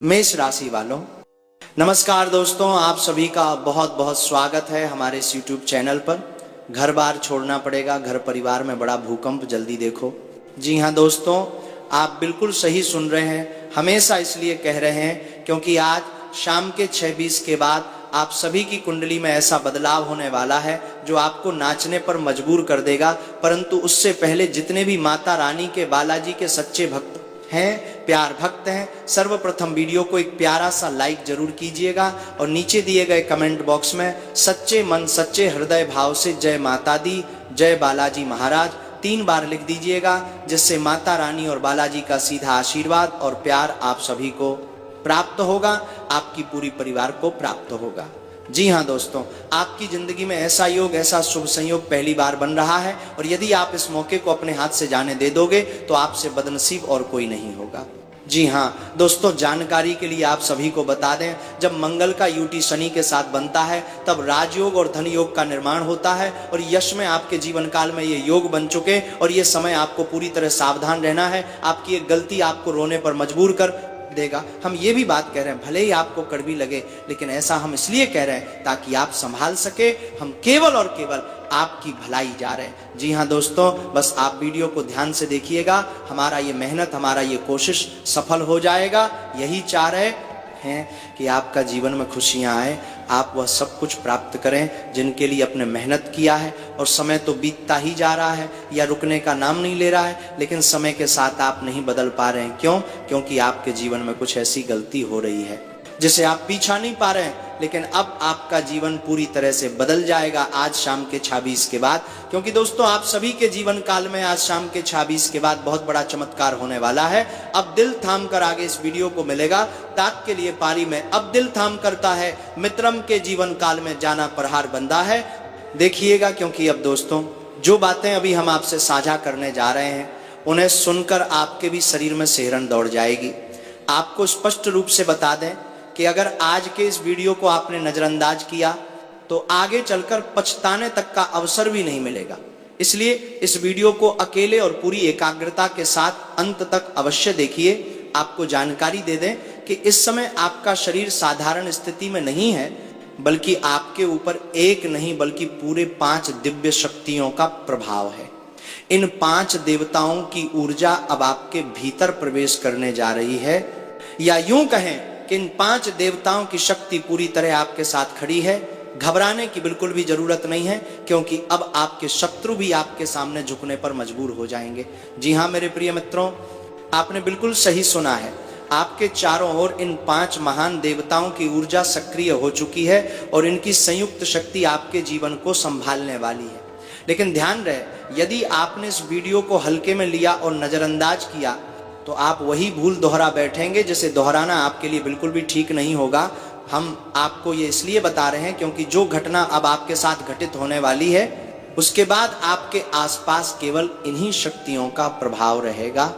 मेष राशि वालों, नमस्कार दोस्तों। आप सभी का बहुत बहुत स्वागत है हमारे इस YouTube चैनल पर। घर बार छोड़ना पड़ेगा, घर परिवार में बड़ा भूकंप जल्दी देखो। जी हाँ दोस्तों, आप बिल्कुल सही सुन रहे हैं। हमेशा इसलिए कह रहे हैं क्योंकि आज शाम के 6:20 के बाद आप सभी की कुंडली में ऐसा बदलाव होने वाला है जो आपको नाचने पर मजबूर कर देगा। परंतु उससे पहले जितने भी माता रानी के, बालाजी के सच्चे भक्त हैं, प्यार भक्त हैं, सर्वप्रथम वीडियो को एक प्यारा सा लाइक जरूर कीजिएगा और नीचे दिए गए कमेंट बॉक्स में सच्चे मन सच्चे हृदय भाव से जय माता दी, जय बालाजी महाराज 3 बार लिख दीजिएगा, जिससे माता रानी और बालाजी का सीधा आशीर्वाद और प्यार आप सभी को प्राप्त होगा, आपकी पूरी परिवार को प्राप्त होगा। जी हाँ दोस्तों, आपकी जिंदगी में ऐसा योग, ऐसा शुभ संयोग पहली बार बन रहा है और यदि आप इस मौके को अपने हाथ से जाने दे दोगे तो आपसे बदनसीब और कोई नहीं होगा। जी हाँ दोस्तों, जानकारी के लिए आप सभी को बता दें, जब मंगल का युति शनि के साथ बनता है तब राजयोग और धन योग का निर्माण होता है और यश में आपके जीवन काल में ये योग बन चुके और ये समय आपको पूरी तरह सावधान रहना है। आपकी एक गलती आपको रोने पर मजबूर कर देगा। हम ये भी बात कह रहे हैं, भले ही आपको कड़वी लगे, लेकिन ऐसा हम इसलिए कह रहे हैं ताकि आप संभाल सके। हम केवल और केवल आपकी भलाई जा रहे हैं। जी हाँ दोस्तों, बस आप वीडियो को ध्यान से देखिएगा। हमारा ये मेहनत, हमारा ये कोशिश सफल हो जाएगा। यही चाह रहे हैं कि आपका जीवन में खुशियां आए, आप वह सब कुछ प्राप्त करें जिनके लिए आपने मेहनत किया है। और समय तो बीतता ही जा रहा है या रुकने का नाम नहीं ले रहा है, लेकिन समय के साथ आप नहीं बदल पा रहे हैं। क्यों? क्योंकि आपके जीवन में कुछ ऐसी गलती हो रही है जिसे आप पीछा नहीं पा रहे हैं। लेकिन अब आपका जीवन पूरी तरह से बदल जाएगा आज शाम के 6:20 के बाद। क्योंकि दोस्तों, आप सभी के जीवन काल में आज शाम के 6:20 के बाद बहुत बड़ा चमत्कार होने वाला है। अब दिल थाम कर आगे इस वीडियो को मिलेगा। ताक के लिए पारी में अब दिल थाम करता है, मित्रम के जीवन काल में जाना प्रहार बंदा है। देखिएगा, क्योंकि अब दोस्तों जो बातें अभी हम आपसे साझा करने जा रहे हैं उन्हें सुनकर आपके भी शरीर में सिहरन दौड़ जाएगी। आपको स्पष्ट रूप से बता दें कि अगर आज के इस वीडियो को आपने नजरअंदाज किया तो आगे चलकर पछताने तक का अवसर भी नहीं मिलेगा। इसलिए इस वीडियो को अकेले और पूरी एकाग्रता के साथ अंत तक अवश्य देखिए। आपको जानकारी दे दें कि इस समय आपका शरीर साधारण स्थिति में नहीं है, बल्कि आपके ऊपर एक नहीं बल्कि पूरे 5 दिव्य शक्तियों का प्रभाव है। इन 5 देवताओं की ऊर्जा अब आपके भीतर प्रवेश करने जा रही है, या यूं कहें कि इन 5 देवताओं की शक्ति पूरी तरह आपके साथ खड़ी है। घबराने की बिल्कुल भी जरूरत नहीं है, क्योंकि अब आपके शत्रु भी आपके सामने झुकने पर मजबूर हो जाएंगे। जी हाँ मेरे प्रिय मित्रों, आपने बिल्कुल सही सुना है। आपके चारों ओर इन 5 महान देवताओं की ऊर्जा सक्रिय हो चुकी है और इनकी संयुक्त शक्ति आपके जीवन को संभालने वाली है। लेकिन ध्यान रहे, यदि आपने इस वीडियो को हल्के में लिया और नजरअंदाज किया तो आप वही भूल दोहरा बैठेंगे, जिसे दोहराना आपके लिए बिल्कुल भी ठीक नहीं होगा। हम आपको ये इसलिए बता रहे हैं क्योंकि जो घटना अब आपके साथ घटित होने वाली है उसके बाद आपके आसपास केवल इन्हीं शक्तियों का प्रभाव रहेगा।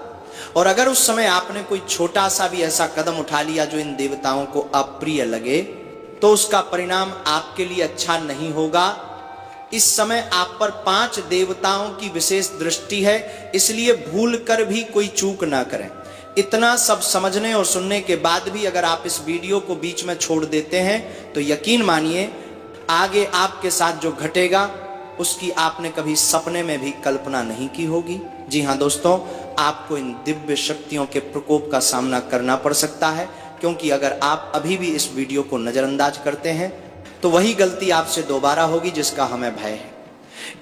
और अगर उस समय आपने कोई छोटा सा भी ऐसा कदम उठा लिया जो इन देवताओं को अप्रिय लगे तो उसका परिणाम आपके लिए अच्छा नहीं होगा। इस समय आप पर 5 देवताओं की विशेष दृष्टि है, इसलिए भूल कर भी कोई चूक ना करें। इतना सब समझने और सुनने के बाद भी अगर आप इस वीडियो को बीच में छोड़ देते हैं तो यकीन मानिए आगे आपके साथ जो घटेगा उसकी आपने कभी सपने में भी कल्पना नहीं की होगी। जी हाँ दोस्तों, आपको इन दिव्य शक्तियों के प्रकोप का सामना करना पड़ सकता है, क्योंकि अगर आप अभी भी इस वीडियो को नजरअंदाज करते हैं तो वही गलती आपसे दोबारा होगी जिसका हमें भय है।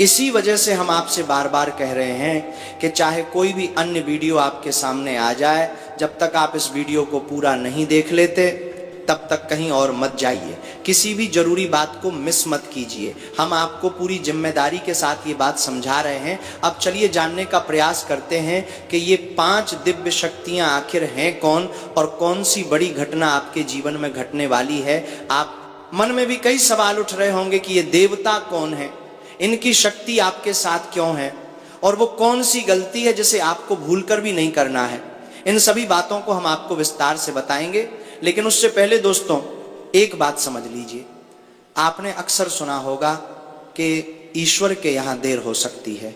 इसी वजह से हम आपसे बार बार कह रहे हैं कि चाहे कोई भी अन्य वीडियो आपके सामने आ जाए, जब तक आप इस वीडियो को पूरा नहीं देख लेते तब तक कहीं और मत जाइए। किसी भी जरूरी बात को मिस मत कीजिए। हम आपको पूरी जिम्मेदारी के साथ ये बात समझा रहे हैं। अब चलिए जानने का प्रयास करते हैं कि ये 5 दिव्य शक्तियां आखिर हैं कौन और कौन सी बड़ी घटना आपके जीवन में घटने वाली है। आप मन में भी कई सवाल उठ रहे होंगे कि ये देवता कौन है, इनकी शक्ति आपके साथ क्यों है और वो कौन सी गलती है जिसे आपको भूलकर भी नहीं करना है। इन सभी बातों को हम आपको विस्तार से बताएंगे, लेकिन उससे पहले दोस्तों एक बात समझ लीजिए। आपने अक्सर सुना होगा कि ईश्वर के यहाँ देर हो सकती है,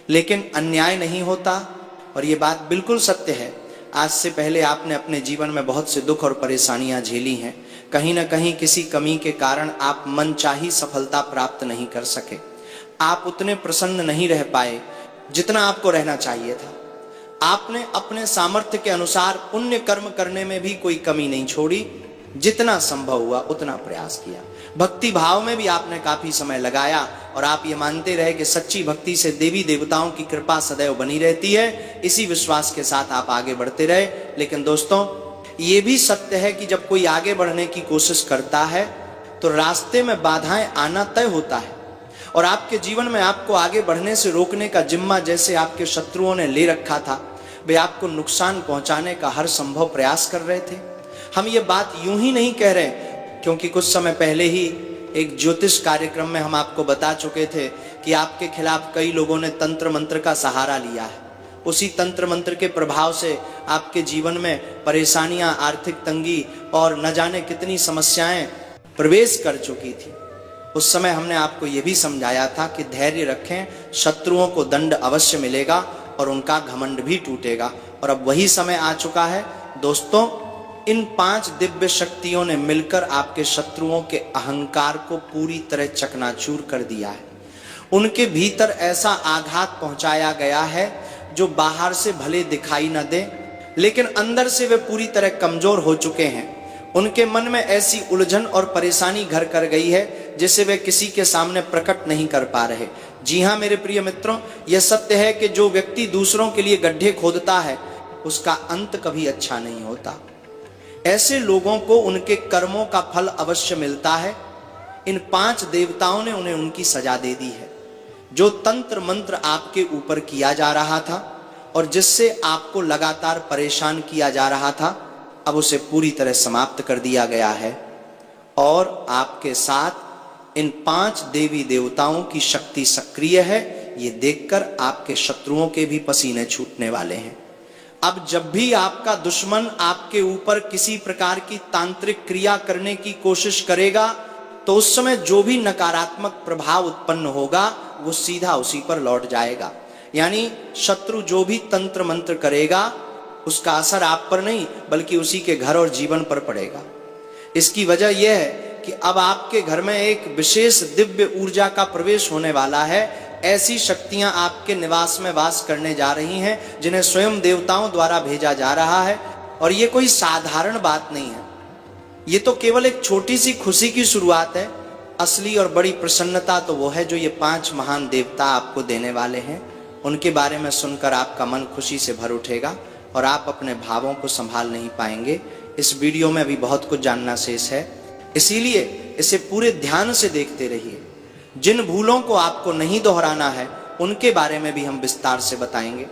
लेकिन अन्याय नहीं होता। और ये बात बिल्कुल सत्य है। आज से पहले आपने अपने जीवन में बहुत से दुख और परेशानियां झेली हैं। कहीं ना कहीं किसी कमी के कारण आप मनचाही सफलता प्राप्त नहीं कर सके। आप उतने प्रसन्न नहीं रह पाए जितना आपको रहना चाहिए था। आपने अपने सामर्थ्य के अनुसार पुण्य कर्म करने में भी कोई कमी नहीं छोड़ी, जितना संभव हुआ उतना प्रयास किया। भक्ति भाव में भी आपने काफी समय लगाया और आप ये मानते रहे कि सच्ची भक्ति से देवी देवताओं की कृपा सदैव बनी रहती है। इसी विश्वास के साथ आप आगे बढ़ते रहे। लेकिन दोस्तों, ये भी सत्य है कि जब कोई आगे बढ़ने की कोशिश करता है तो रास्ते में बाधाएं आना तय होता है, और आपके जीवन में आपको आगे बढ़ने से रोकने का जिम्मा जैसे आपके शत्रुओं ने ले रखा था, वे आपको नुकसान पहुंचाने का हर संभव प्रयास कर रहे थे। हम ये बात यूं ही नहीं कह रहे, क्योंकि कुछ समय पहले ही एक ज्योतिष कार्यक्रम में हम आपको बता चुके थे कि आपके खिलाफ कई लोगों ने तंत्र मंत्र का सहारा लिया है। उसी तंत्र मंत्र के प्रभाव से आपके जीवन में परेशानियां, आर्थिक तंगी और न जाने कितनी समस्याएं प्रवेश कर चुकी थी। उस समय हमने आपको यह भी समझाया था कि धैर्य रखें, शत्रुओं को दंड अवश्य मिलेगा और उनका घमंड भी टूटेगा। और अब वही समय आ चुका है दोस्तों। इन 5 दिव्य शक्तियों ने मिलकर आपके शत्रुओं के अहंकार को पूरी तरह चकनाचूर कर दिया है। उनके भीतर ऐसा आघात पहुंचाया गया है जो बाहर से भले दिखाई न दे, लेकिन अंदर से वे पूरी तरह कमजोर हो चुके हैं। उनके मन में ऐसी उलझन और परेशानी घर कर गई है जिसे वे किसी के सामने प्रकट नहीं कर पा रहे। जी हाँ मेरे प्रिय मित्रों, यह सत्य है कि जो व्यक्ति दूसरों के लिए गड्ढे खोदता है उसका अंत कभी अच्छा नहीं होता। ऐसे लोगों को उनके कर्मों का फल अवश्य मिलता है। इन 5 देवताओं ने उन्हें उनकी सजा दे दी है। जो तंत्र मंत्र आपके ऊपर किया जा रहा था और जिससे आपको लगातार परेशान किया जा रहा था, अब उसे पूरी तरह समाप्त कर दिया गया है। और आपके साथ इन 5 देवी देवताओं की शक्ति सक्रिय है। ये देखकर आपके शत्रुओं के भी पसीने छूटने वाले हैं। अब जब भी आपका दुश्मन आपके ऊपर किसी प्रकार की तांत्रिक क्रिया करने की कोशिश करेगा, तो उस समय जो भी नकारात्मक प्रभाव उत्पन्न होगा वो सीधा उसी पर लौट जाएगा। यानी शत्रु जो भी तंत्र मंत्र करेगा उसका असर आप पर नहीं बल्कि उसी के घर और जीवन पर पड़ेगा। इसकी वजह यह है कि अब आपके घर में एक विशेष दिव्य ऊर्जा का प्रवेश होने वाला है। ऐसी शक्तियां आपके निवास में वास करने जा रही हैं जिन्हें स्वयं देवताओं द्वारा भेजा जा रहा है। और ये कोई साधारण बात नहीं है, ये तो केवल एक छोटी सी खुशी की शुरुआत है। असली और बड़ी प्रसन्नता तो वो है जो ये 5 महान देवता आपको देने वाले हैं। उनके बारे में सुनकर आपका मन खुशी से भर उठेगा और आप अपने भावों को संभाल नहीं पाएंगे। इस वीडियो में अभी बहुत कुछ जानना शेष है, इसीलिए इसे पूरे ध्यान से देखते रहिए। जिन भूलों को आपको नहीं दोहराना है उनके बारे में भी हम विस्तार से बताएंगे।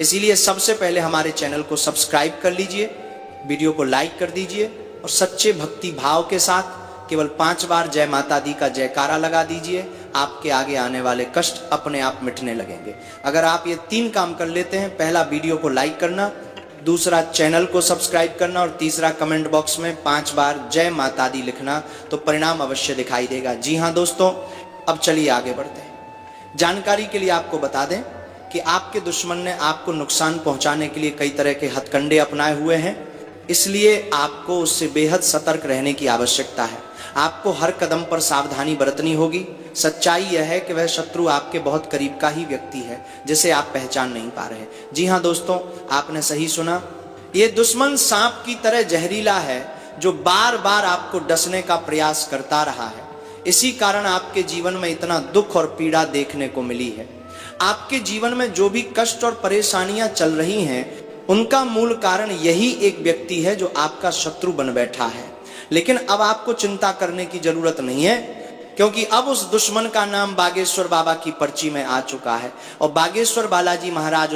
इसीलिए सबसे पहले हमारे चैनल को सब्सक्राइब कर लीजिए, वीडियो को लाइक कर दीजिए और सच्चे भक्ति भाव के साथ केवल 5 बार जय माता दी का जयकारा लगा दीजिए। आपके आगे आने वाले कष्ट अपने आप मिटने लगेंगे। अगर आप ये 3 काम कर लेते हैं, पहला वीडियो को लाइक करना, दूसरा चैनल को सब्सक्राइब करना और तीसरा कमेंट बॉक्स में 5 बार जय माता दी लिखना, तो परिणाम अवश्य दिखाई देगा। जी हाँ दोस्तों, अब चलिए आगे बढ़ते हैं। जानकारी के लिए आपको बता दें कि आपके दुश्मन ने आपको नुकसान पहुंचाने के लिए कई तरह के हथकंडे अपनाए हुए हैं, इसलिए आपको उससे बेहद सतर्क रहने की आवश्यकता है। आपको हर कदम पर सावधानी बरतनी होगी। सच्चाई यह है कि वह शत्रु आपके बहुत करीब का ही व्यक्ति है जिसे आप पहचान नहीं पा रहे। जी हाँ दोस्तों, आपने सही सुना, ये दुश्मन सांप की तरह जहरीला है जो बार बार आपको डसने का प्रयास करता रहा है। इसी कारण आपके जीवन में इतना दुख और पीड़ा देखने को मिली है। आपके जीवन में जो भी कष्ट और परेशानियां चल रही हैं, उनका मूल कारण यही एक व्यक्ति है जो आपका शत्रु बन बैठा है। लेकिन अब आपको चिंता करने की जरूरत नहीं है, क्योंकि अब उस दुश्मन का नाम बागेश्वर बाबा की पर्ची में आ चुका है और बागेश्वर बालाजी महाराज